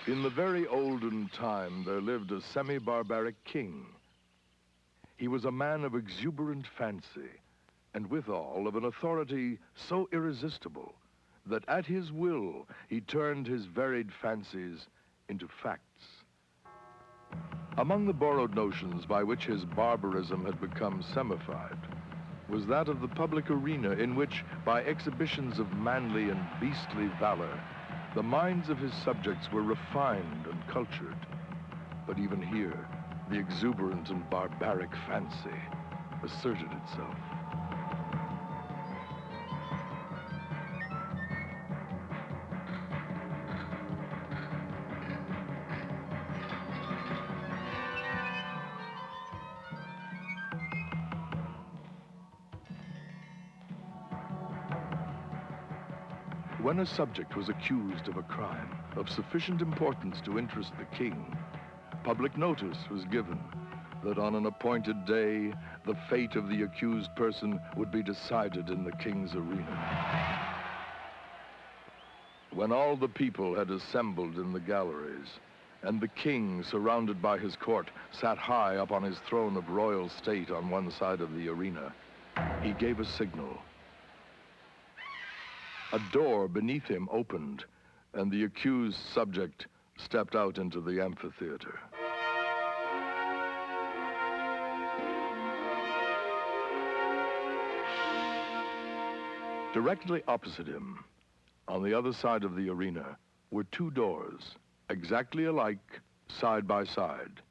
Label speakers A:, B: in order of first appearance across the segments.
A: In the very olden time, there lived a semi-barbaric king. He was a man of exuberant fancy, and withal of an authority so irresistible that at his will he turned his varied fancies into facts. Among the borrowed notions by which his barbarism had become semified was that of the public arena in which, by exhibitions of manly and beastly valor, the minds of his subjects were refined and cultured. But even here, the exuberant and barbaric fancy asserted itself. When a subject was accused of a crime of sufficient importance to interest the king, public notice was given that on an appointed day, the fate of the accused person would be decided in the king's arena. When all the people had assembled in the galleries, and the king, surrounded by his court, sat high up on his throne of royal state on one side of the arena, he gave a signal. A door beneath him opened, and the accused subject stepped out into the amphitheater. Directly opposite him, on the other side of the arena, were two doors, exactly alike, side by side.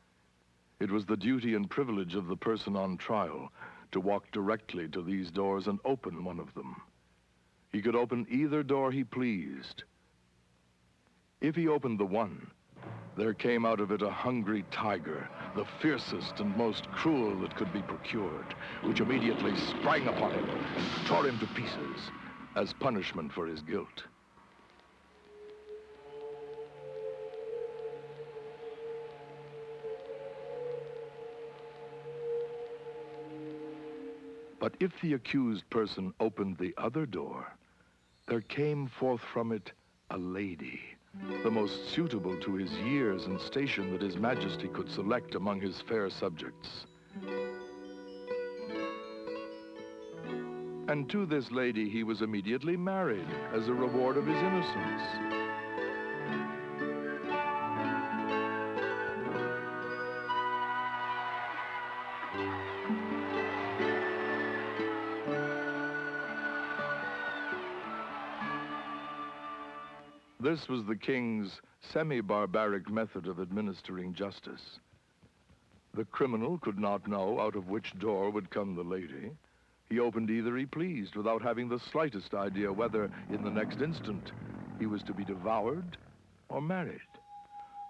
A: It was the duty and privilege of the person on trial to walk directly to these doors and open one of them. He could open either door he pleased. If he opened the one, there came out of it a hungry tiger, the fiercest and most cruel that could be procured, which immediately sprang upon him and tore him to pieces as punishment for his guilt. But if the accused person opened the other door, there came forth from it a lady, the most suitable to his years and station that His Majesty could select among his fair subjects. And to this lady he was immediately married as a reward of his innocence. This was the king's semi-barbaric method of administering justice. The criminal could not know out of which door would come the lady. He opened either he pleased without having the slightest idea whether, in the next instant, he was to be devoured or married.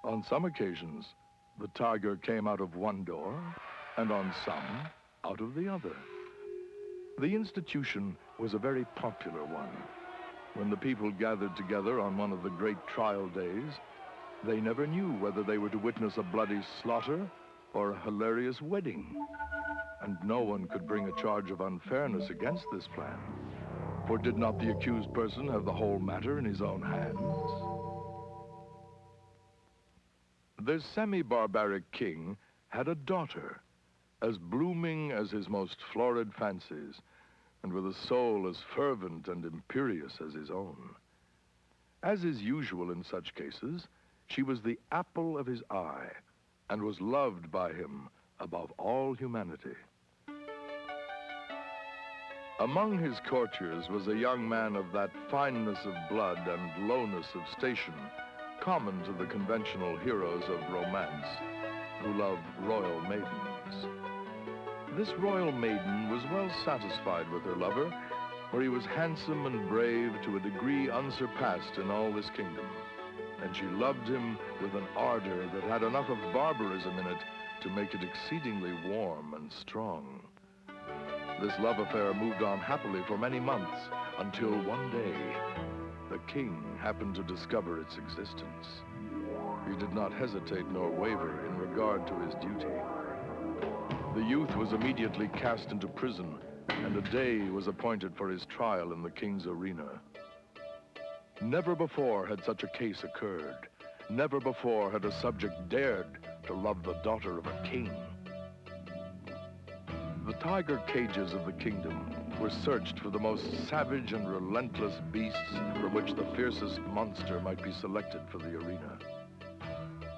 A: On some occasions, the tiger came out of one door, and on some, out of the other. The institution was a very popular one. When the people gathered together on one of the great trial days, they never knew whether they were to witness a bloody slaughter or a hilarious wedding. And no one could bring a charge of unfairness against this plan. For did not the accused person have the whole matter in his own hands? This semi-barbaric king had a daughter, as blooming as his most florid fancies, and with a soul as fervent and imperious as his own. As is usual in such cases, she was the apple of his eye and was loved by him above all humanity. Among his courtiers was a young man of that fineness of blood and lowness of station common to the conventional heroes of romance who love royal maidens. This royal maiden was well satisfied with her lover, for he was handsome and brave to a degree unsurpassed in all this kingdom, and she loved him with an ardor that had enough of barbarism in it to make it exceedingly warm and strong. This love affair moved on happily for many months, until one day, the king happened to discover its existence. He did not hesitate nor waver in regard to his duty. The youth was immediately cast into prison, and a day was appointed for his trial in the king's arena. Never before had such a case occurred. Never before had a subject dared to love the daughter of a king. The tiger cages of the kingdom were searched for the most savage and relentless beasts from which the fiercest monster might be selected for the arena.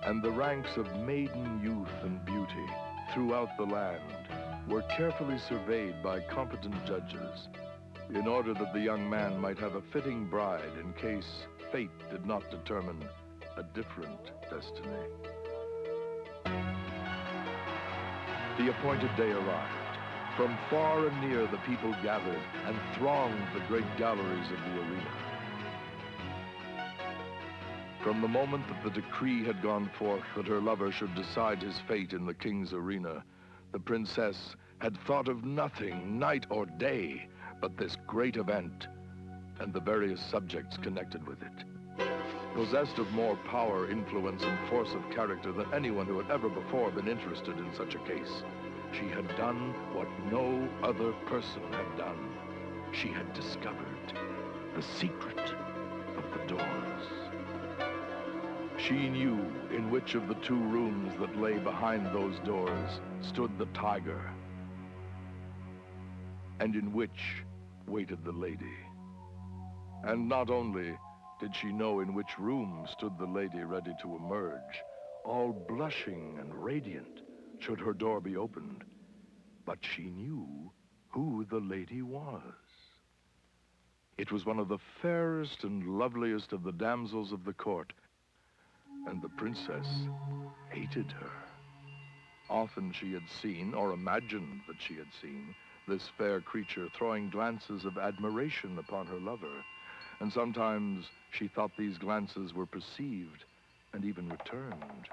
A: And the ranks of maiden youth and beauty throughout the land were carefully surveyed by competent judges in order that the young man might have a fitting bride in case fate did not determine a different destiny. The appointed day arrived. From far and near the people gathered and thronged the great galleries of the arena. From the moment that the decree had gone forth that her lover should decide his fate in the king's arena, the princess had thought of nothing, night or day, but this great event and the various subjects connected with it. Possessed of more power, influence, and force of character than anyone who had ever before been interested in such a case, she had done what no other person had done. She had discovered the secret of the doors. She knew in which of the two rooms that lay behind those doors stood the tiger, and in which waited the lady. And not only did she know in which room stood the lady ready to emerge, all blushing and radiant should her door be opened, but she knew who the lady was. It was one of the fairest and loveliest of the damsels of the court, and the princess hated her. Often she had seen, or imagined that she had seen, this fair creature throwing glances of admiration upon her lover, and sometimes she thought these glances were perceived and even returned.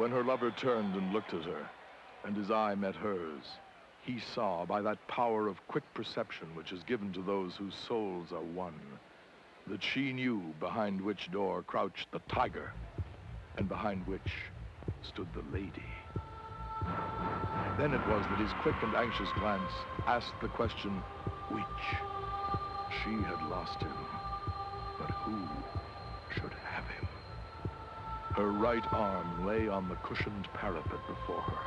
A: When her lover turned and looked at her, and his eye met hers, he saw, by that power of quick perception which is given to those whose souls are one, that she knew behind which door crouched the tiger, and behind which stood the lady. Then it was that his quick and anxious glance asked the question, which? She had lost him, but who should have him? Her right arm lay on the cushioned parapet before her.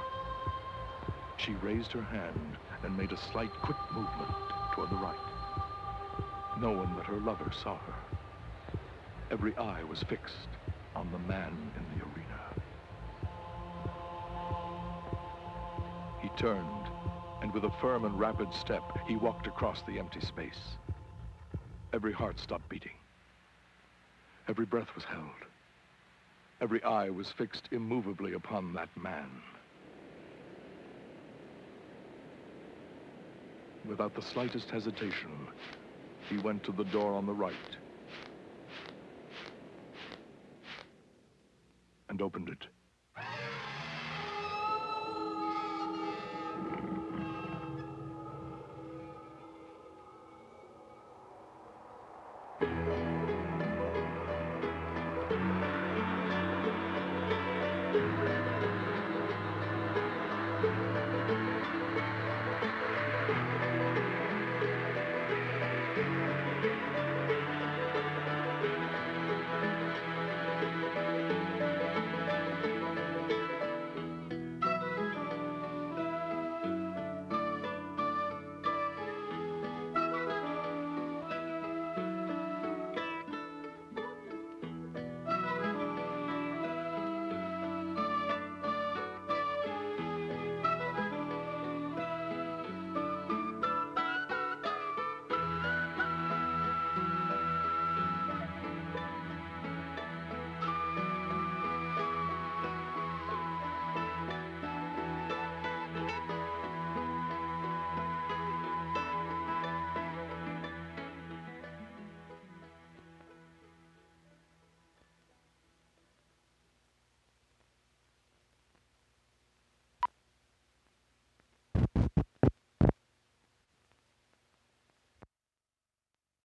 A: She raised her hand and made a slight, quick movement toward the right. No one but her lover saw her. Every eye was fixed on the man in the arena. He turned, and with a firm and rapid step, he walked across the empty space. Every heart stopped beating. Every breath was held. Every eye was fixed immovably upon that man. Without the slightest hesitation, he went to the door on the right and opened it.